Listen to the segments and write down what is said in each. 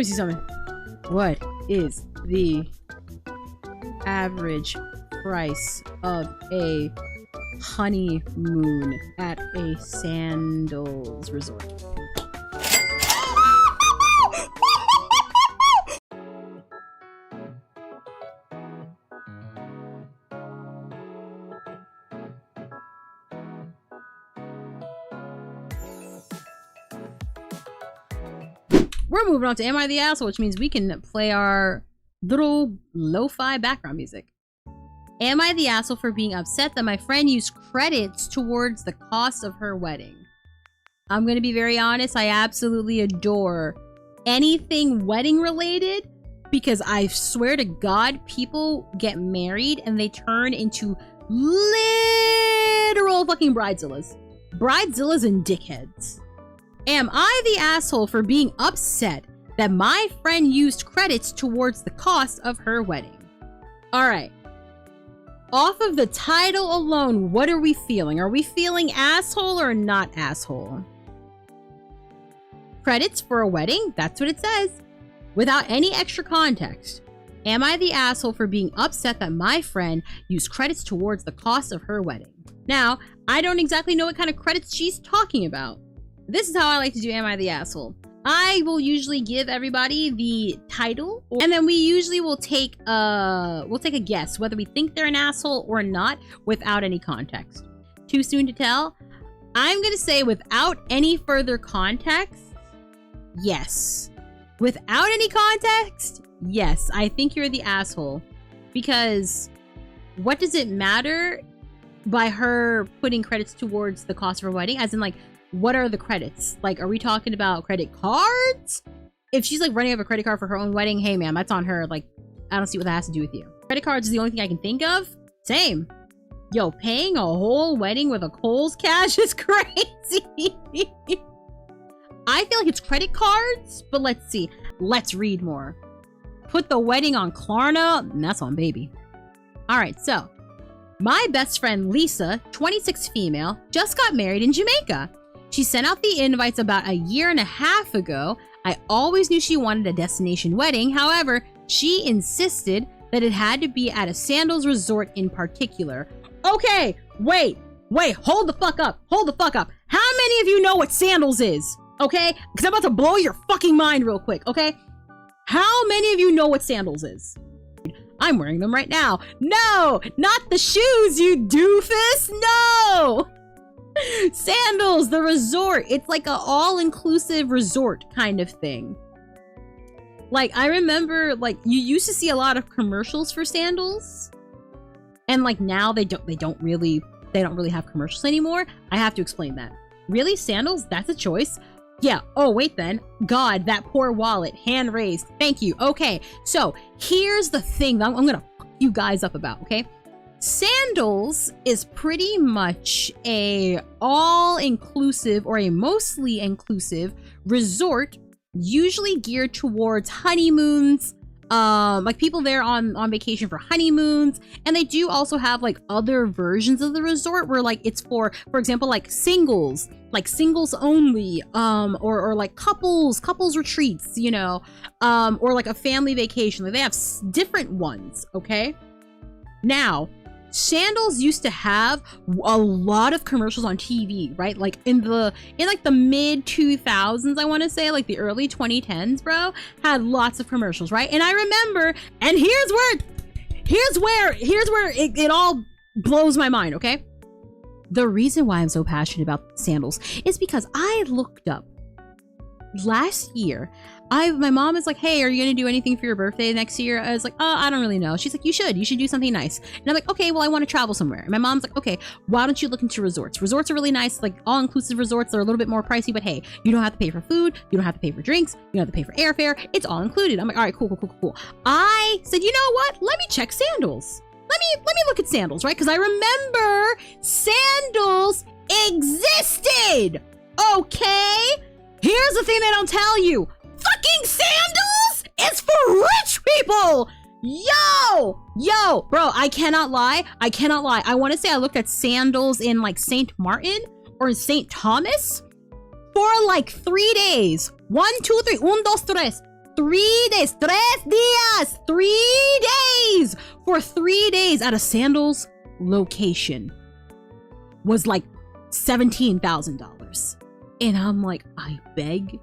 me see something. What is the average price of a honeymoon at a sandals resort? We're moving on to Am I the Asshole, which means we can play our little lo-fi background music. Am I the asshole for being upset that my friend used credits towards the cost of her wedding? I'm gonna be very honest, I absolutely adore anything wedding related, because I swear to God, people get married and they turn into literal fucking bridezillas. Bridezillas and dickheads. Am I the asshole for being upset that my friend used credits towards the cost of her wedding? Alright. Off of the title alone, what are we feeling? Are we feeling asshole or not asshole? Credits for a wedding? That's what it says. Without any extra context. Am I the asshole for being upset that my friend used credits towards the cost of her wedding? Now, I don't exactly know what kind of credits she's talking about. This is how I like to do Am I the Asshole. I will usually give everybody the title, and then we usually will take a guess whether we think they're an asshole or not without any context. Too soon to tell? I'm gonna say without any further context, yes. Without any context, yes, I think you're the asshole. Because what does it matter by her putting credits towards the cost of her wedding? As in, like, what are the credits? Like, are we talking about credit cards? If she's like running up a credit card for her own wedding, hey man, that's on her. Like, I don't see what that has to do with you. Credit cards is the only thing I can think of. Same. Yo, paying a whole wedding with a Kohl's cash is crazy. I feel like it's credit cards, but let's see. Let's read more. Put the wedding on Klarna, and that's on baby. All right, so my best friend Lisa, 26 female, just got married in Jamaica. She sent out the invites about a year and a half ago. I always knew she wanted a destination wedding. However, she insisted that it had to be at a sandals resort in particular. Okay, wait, hold the fuck up. How many of you know what sandals is? Okay, because I'm about to blow your fucking mind real quick, okay? How many of you know what sandals is? I'm wearing them right now. No, not the shoes, you doofus, no! Sandals, the resort. It's like an all-inclusive resort kind of thing. Like, I remember, like, you used to see a lot of commercials for sandals, and like now they don't really have commercials anymore. I have to explain that. Really, sandals? That's a choice. Yeah. Oh, wait then. God, that poor wallet. Hand raised. Thank you. Okay. So here's the thing that I'm gonna fuck you guys up about. Okay. Sandals is pretty much a all-inclusive or a mostly inclusive resort, usually geared towards honeymoons, like people there on vacation for honeymoons. And they do also have like other versions of the resort where like it's for example, like singles only, or like couples retreats, you know, or like a family vacation. Like they have different ones. Okay. Now, sandals used to have a lot of commercials on TV, right? Like in like the mid 2000s, I want to say, like the early 2010s, bro, had lots of commercials, right? And I remember, and here's where it all blows my mind, okay? The reason why I'm so passionate about sandals is because I looked up last year. My mom is like, hey, are you gonna do anything for your birthday next year? I was like, oh, I don't really know. She's like, you should do something nice. And I'm like, okay, well, I want to travel somewhere. And my mom's like, okay, why don't you look into resorts? Resorts are really nice, like all-inclusive resorts. They're a little bit more pricey, but hey, you don't have to pay for food, you don't have to pay for drinks, you don't have to pay for airfare. It's all included. I'm like, all right, cool. I said, you know what? Let me check sandals. Let me look at sandals, right? Because I remember sandals existed. Okay? Here's the thing they don't tell you. Fucking sandals is for rich people. Yo, bro, I cannot lie. I want to say I looked at sandals in like St. Martin or St. Thomas for like 3 days. 1, 2, 3, 1, 2, 3. 3 days. 3 días. 3 days. For 3 days at a sandals location was like $17,000. And I'm like, I beg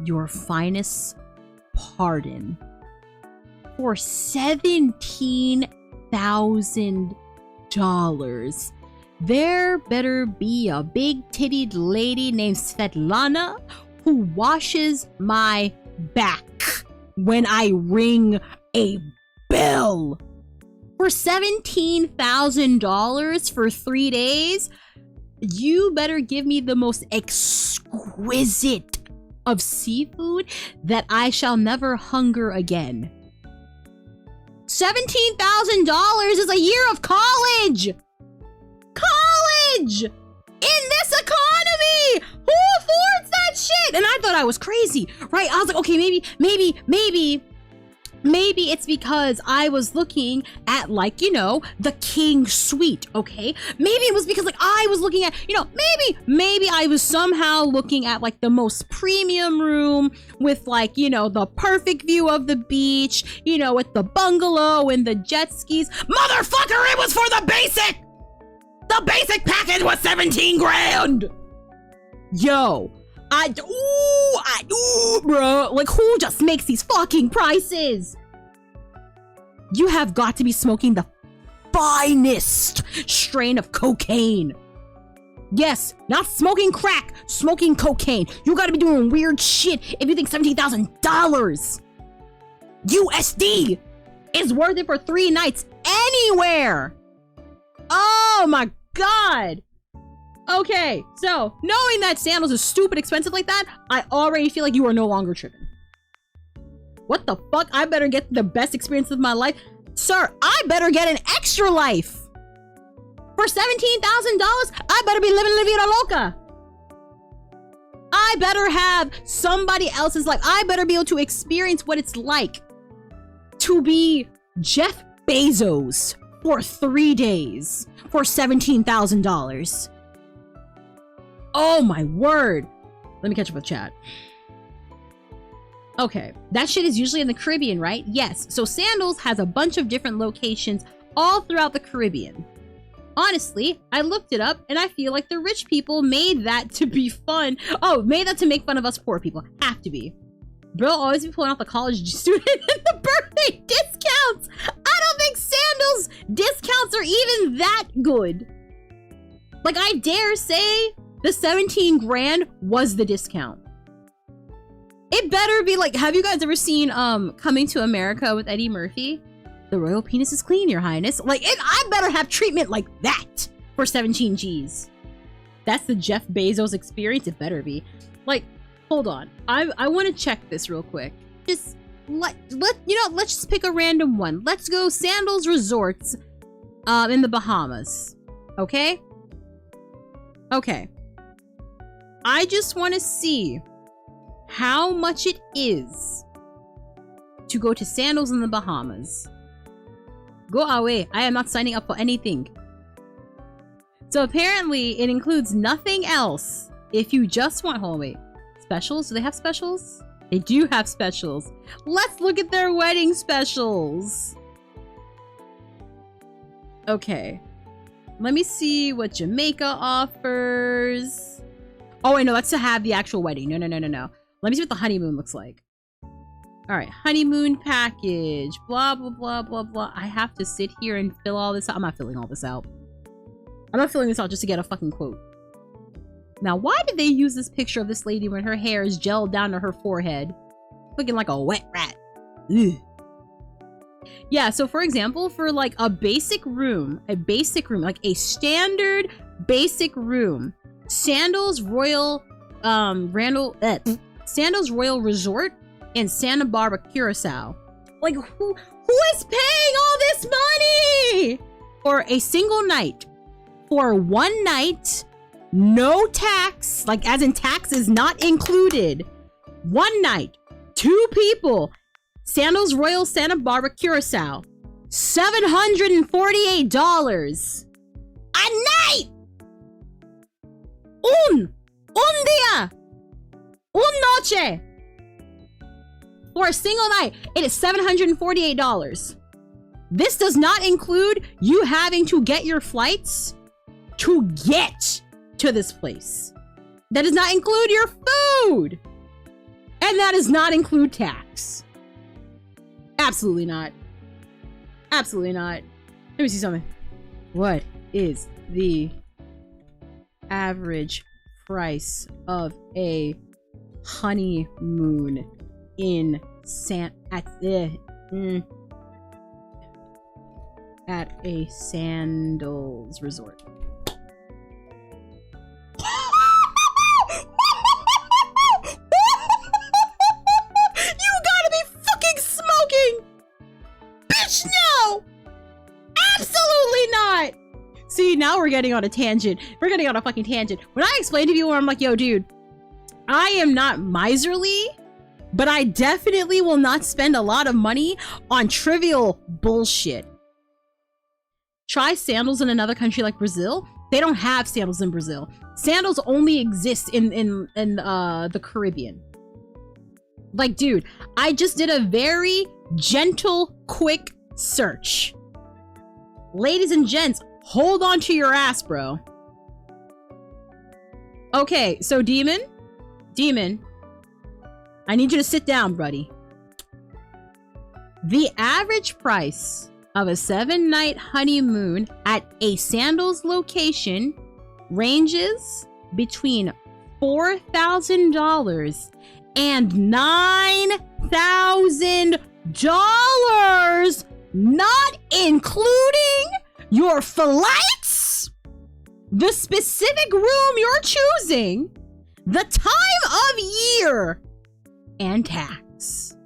your finest pardon. For $17,000. There better be a big-tittied lady named Svetlana who washes my back when I ring a bell. For $17,000 for 3 days, you better give me the most exquisite of seafood that I shall never hunger again. $17,000 is a year of college! College! In this economy! Who affords that shit? And I thought I was crazy, right? I was like, okay, maybe it's because I was looking at, like, you know, the king suite, okay? Maybe it was because, like, I was looking at, you know, maybe I was somehow looking at, like, the most premium room with, like, you know, the perfect view of the beach, you know, with the bungalow and the jet skis. Motherfucker, it was for the basic! The basic package was 17 grand! Yo, bro. Like, who just makes these fucking prices? You have got to be smoking the finest strain of cocaine. Yes, not smoking crack, smoking cocaine. You gotta be doing weird shit if you think $17,000 USD is worth it for 3 nights anywhere. Oh my God. Okay, so knowing that sandals is stupid expensive like that, I already feel like you are no longer tripping. What the fuck? I better get the best experience of my life. Sir, I better get an extra life. For $17,000, I better be living La Vida Loca. I better have somebody else's life. I better be able to experience what it's like to be Jeff Bezos for 3 days for $17,000. Oh my word. Let me catch up with chat. Okay, that shit is usually in the Caribbean, right? Yes. So Sandals has a bunch of different locations all throughout the Caribbean. Honestly, I looked it up and I feel like the rich people made that to be fun. Oh, made that to make fun of us poor people. Have to be. Bro always be pulling off the college student and the birthday discounts. I don't think Sandals discounts are even that good. Like, I dare say the 17 grand was the discount. It better be like, have you guys ever seen Coming to America with Eddie Murphy? The royal penis is clean, your highness. Like, I better have treatment like that for 17 G's. That's the Jeff Bezos experience. It better be. Like, hold on. I want to check this real quick. Just let's just pick a random one. Let's go Sandals Resorts in the Bahamas. Okay? Okay. I just want to see how much it is to go to Sandals in the Bahamas. Go away. I am not signing up for anything. So apparently it includes nothing else if you just want... Hold on, wait. Specials? Do they have specials? They do have specials. Let's look at their wedding specials. Okay. Let me see what Jamaica offers. Oh, wait, no. That's to have the actual wedding. No. Let me see what the honeymoon looks like. All right. Honeymoon package. Blah, blah, blah, blah, blah. I have to sit here and fill all this out. I'm not filling all this out. I'm not filling this out just to get a fucking quote. Now, why did they use this picture of this lady when her hair is gelled down to her forehead? Looking like a wet rat. Ugh. Yeah, so for example, for like a basic room, like a standard basic room, Sandals Royal Sandals Royal Resort in Santa Barbara, Curacao. Like, who is paying all this money for a single night? For 1 night, no tax, like as in tax is not included. 1 night, 2 people, Sandals Royal Santa Barbara, Curacao, $748 a night. Un día, un noche. For a single night, it is $748. This does not include you having to get your flights to get to this place. That does not include your food. And that does not include tax. Absolutely not. Absolutely not. Let me see something. What is the average price of a honeymoon in at a sandals resort? You gotta be fucking smoking! Bitch, no! Absolutely not! See, now we're getting on a tangent. We're getting on a fucking tangent. When I explain to people, I'm like, yo, dude, I am not miserly, but I definitely will not spend a lot of money on trivial bullshit. Try sandals in another country like Brazil. They don't have sandals in Brazil. Sandals only exist in the Caribbean. Like, dude, I just did a very gentle, quick search. Ladies and gents, hold on to your ass, bro. Okay, so Demon, I need you to sit down, buddy. The average price of a 7-night honeymoon at a sandals location ranges between $4,000 and $9,000, not including your flights, the specific room you're choosing, the time of year, and tax.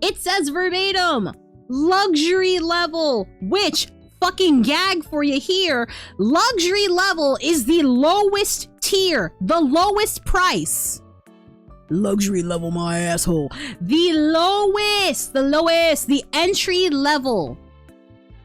It says verbatim, luxury level, which, fucking gag for you here, luxury level is the lowest tier, the lowest price. Luxury level, my asshole. The lowest, the entry level.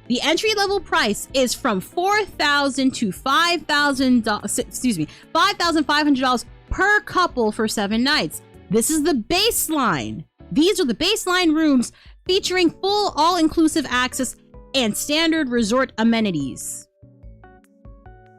The entry level price is from $4,000 to $5,500 per couple for 7 nights. This is the baseline. These are the baseline rooms featuring full all-inclusive access and standard resort amenities.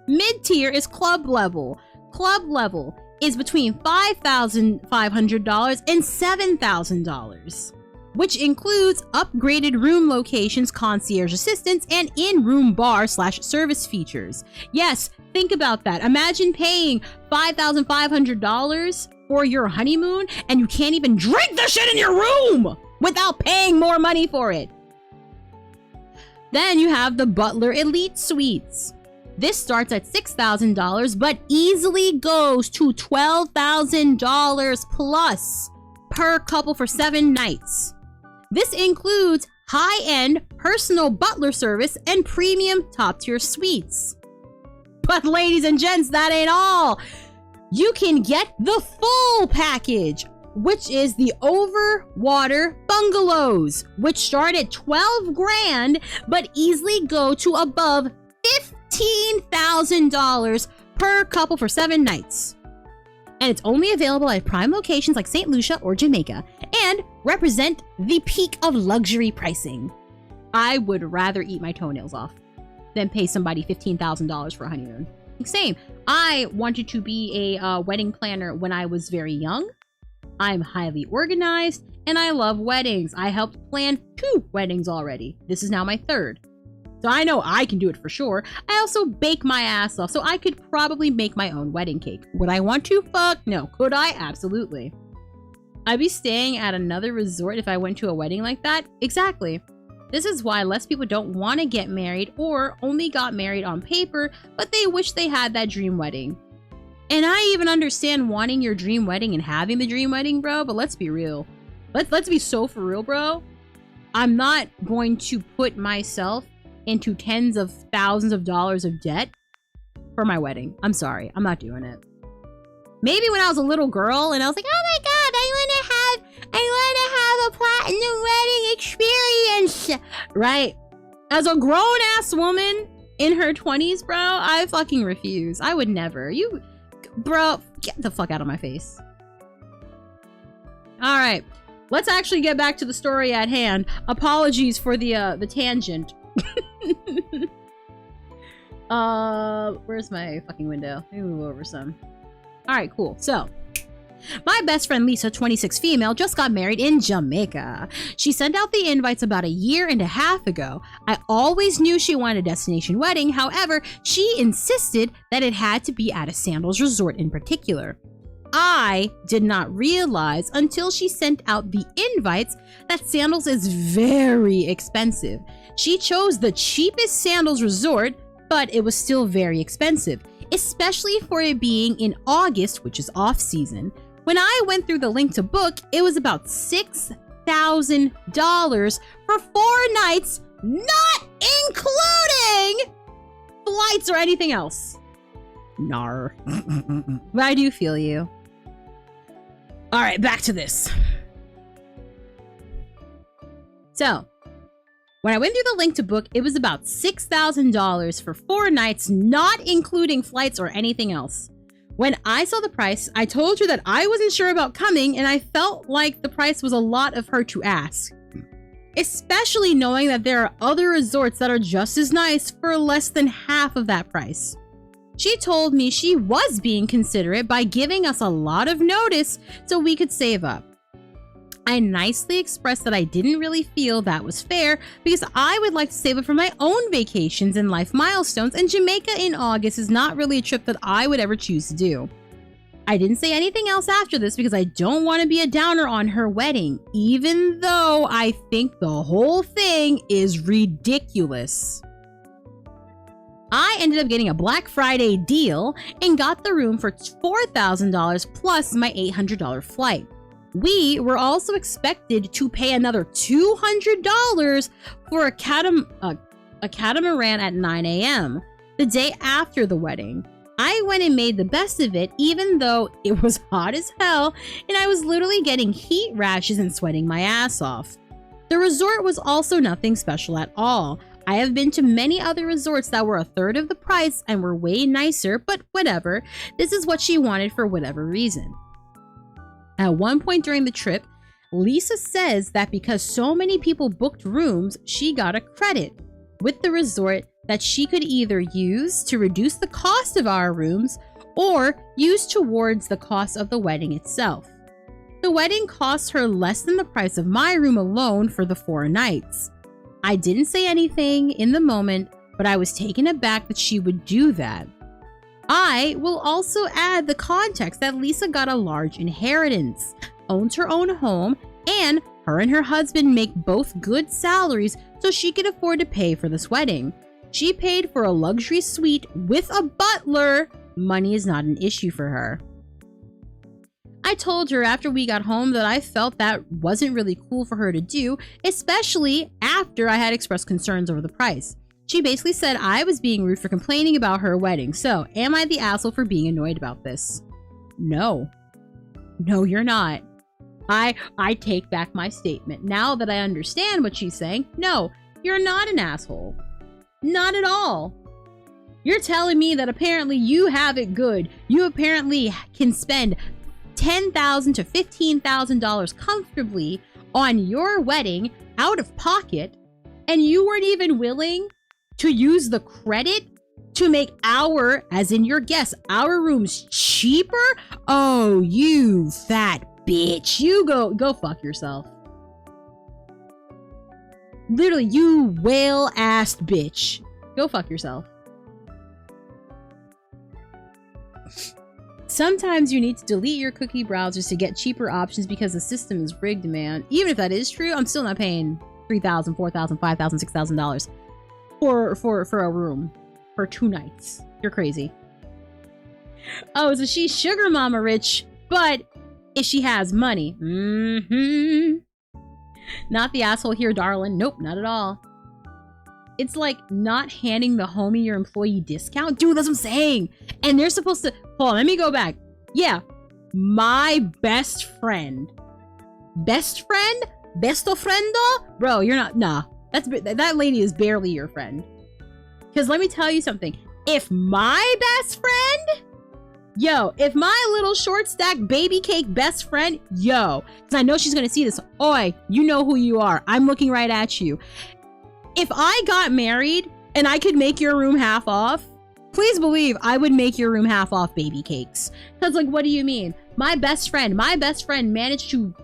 Mid-tier is club level. Club level is between $5,500 and $7,000, which includes upgraded room locations, concierge assistance, and in-room bar/service features. Yes, think about that. Imagine paying $5,500 for your honeymoon and you can't even drink the shit in your room without paying more money for it. Then you have the Butler Elite Suites. This starts at $6,000 but easily goes to $12,000 plus per couple for 7 nights. This includes high-end personal butler service and premium top-tier suites. But ladies and gents, that ain't all. You can get the full package, which is the overwater bungalows, which start at $12 grand but easily go to above $15,000 per couple for 7 nights. And it's only available at prime locations like St. Lucia or Jamaica and represent the peak of luxury pricing. I would rather eat my toenails off than pay somebody $15,000 for a honeymoon. Same. I wanted to be a wedding planner when I was very young. I'm highly organized and I love weddings. I helped plan 2 weddings already. This is now my 3rd. So I know I can do it for sure. I also bake my ass off, so I could probably make my own wedding cake. Would I want to? Fuck no. Could I? Absolutely. I'd be staying at another resort if I went to a wedding like that. Exactly. This is why less people don't want to get married or only got married on paper, but they wish they had that dream wedding. And I even understand wanting your dream wedding and having the dream wedding, bro, but let's be real. Let's be so for real, bro. I'm not going to put myself into tens of thousands of dollars of debt for my wedding. I'm sorry. I'm not doing it. Maybe when I was a little girl and I was like, oh my God, I want to have a platinum wedding experience. Right. As a grown ass woman in her 20s, bro, I fucking refuse. I would never. Bro, get the fuck out of my face. All right. let's actually get back to the story at hand. Apologies for the tangent. Where's my fucking window? Let me move over some. Alright, cool. So, my best friend Lisa, 26 female, just got married in Jamaica. She sent out the invites about a year and a half ago. I always knew she wanted a destination wedding. However, she insisted that it had to be at a Sandals resort in particular. I did not realize until she sent out the invites that Sandals is very expensive. She chose the cheapest Sandals resort, but it was still very expensive, especially for it being in August, which is off season. When I went through the link to book, it was about $6,000 for 4 nights, not including flights or anything else. Nar. But I do feel you. All right, back to this. So, when I went through the link to book, it was about $6,000 for 4 nights, not including flights or anything else. When I saw the price, I told her that I wasn't sure about coming, and I felt like the price was a lot of her to ask. Especially knowing that there are other resorts that are just as nice for less than half of that price. She told me she was being considerate by giving us a lot of notice so we could save up. I nicely expressed that I didn't really feel that was fair because I would like to save up for my own vacations and life milestones, and Jamaica in August is not really a trip that I would ever choose to do. I didn't say anything else after this because I don't want to be a downer on her wedding, even though I think the whole thing is ridiculous. I ended up getting a Black Friday deal and got the room for $4,000 plus my $800 flight. We were also expected to pay another $200 for a catamaran at 9 a.m. the day after the wedding. I went and made the best of it, even though it was hot as hell and I was literally getting heat rashes and sweating my ass off. The resort was also nothing special at all. I have been to many other resorts that were a third of the price and were way nicer, but whatever. This is what she wanted for whatever reason. At one point during the trip, Lisa says that because so many people booked rooms, she got a credit with the resort that she could either use to reduce the cost of our rooms or use towards the cost of the wedding itself. The wedding cost her less than the price of my room alone for the 4 nights. I didn't say anything in the moment, but I was taken aback that she would do that. I will also add the context that Lisa got a large inheritance, owns her own home, and her and her husband make both good salaries so she could afford to pay for this wedding. She paid for a luxury suite with a butler. Money is not an issue for her. I told her after we got home that I felt that wasn't really cool for her to do, especially after I had expressed concerns over the price. She basically said I was being rude for complaining about her wedding. So, am I the asshole for being annoyed about this? No. No, you're not. I take back my statement. Now that I understand what she's saying, no, you're not an asshole. Not at all. You're telling me that apparently you have it good. You apparently can spend $10,000 to $15,000 comfortably on your wedding out of pocket, and you weren't even willing to use the credit to make our, as in your guess, our rooms cheaper? Oh, you fat bitch. You go fuck yourself. Literally, you whale-assed bitch. Go fuck yourself. Sometimes you need to delete your cookie browsers to get cheaper options because the system is rigged, man. Even if that is true, I'm still not paying $3,000, $4,000, $5,000, $6,000 for a room for 2 nights. You're crazy. Oh, so she's sugar mama rich, but if she has money, not the asshole here, darling. Nope, not at all. It's like not handing the homie your employee discount. Dude, that's what I'm saying. And they're supposed to, hold on, let me go back. Yeah, my best friend. Best friend? Besto friendo? Bro, you're not, nah. That lady is barely your friend. Because let me tell you something. If my best friend Yo, if my little short stack baby cake best friend, yo, because I know she's gonna see this. Oi, you know who you are. I'm looking right at you. If I got married and I could make your room half off, please believe I would make your room half off baby cakes. Because like, what do you mean? My best friend managed to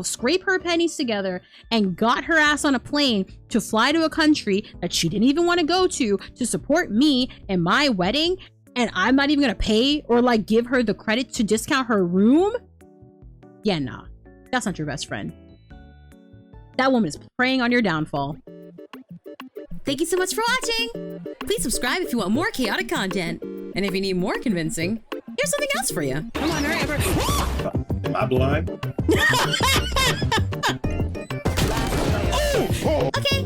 scrape her pennies together and got her ass on a plane to fly to a country that she didn't even want to go to support me and my wedding, and I'm not even gonna pay or like give her the credit to discount her room? Yeah, nah, that's not your best friend. That woman is preying on your downfall. Thank you so much for watching! Please subscribe if you want more chaotic content. And if you need more convincing, here's something else for you. Come on, hurry up. Am I blind? Okay,